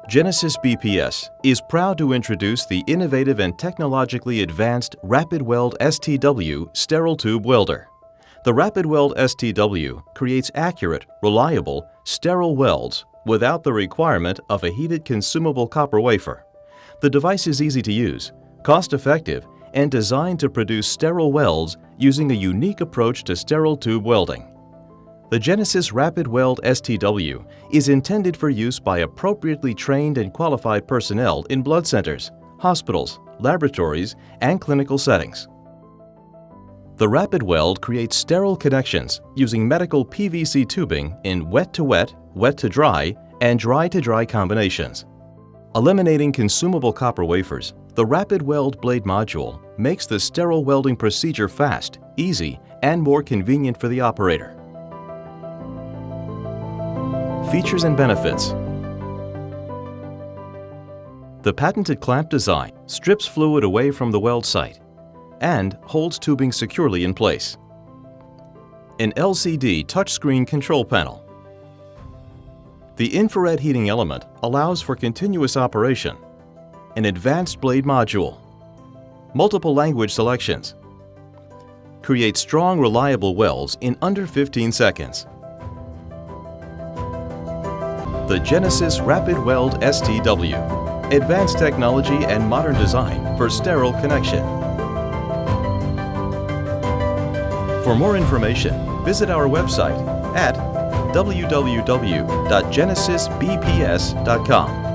GenesisBPS is proud to introduce the innovative and technologically advanced RapidWeld STW sterile tube welder. The RapidWeld STW creates accurate, reliable, sterile welds without the requirement of a heated consumable copper wafer. The device is easy to use, cost-effective, and designed to produce sterile welds using a unique approach to sterile tube welding. The Genesis RapidWeld STW is intended for use by appropriately trained and qualified personnel in blood centers, hospitals, laboratories, and clinical settings. The RapidWeld creates sterile connections using medical PVC tubing in wet-to-wet, wet-to-dry, and dry-to-dry combinations. Eliminating consumable copper wafers, the RapidWeld blade module makes the sterile welding procedure fast, easy, and more convenient for the operator. Features and benefits. The patented clamp design strips fluid away from the weld site and holds tubing securely in place. An LCD touchscreen control panel. The infrared heating element allows for continuous operation. An advanced blade module. Multiple language selections. Create strong, reliable welds in under 15 seconds. The Genesis RapidWeld STW. Advanced technology and modern design for sterile connection. For more information, visit our website at www.genesisbps.com.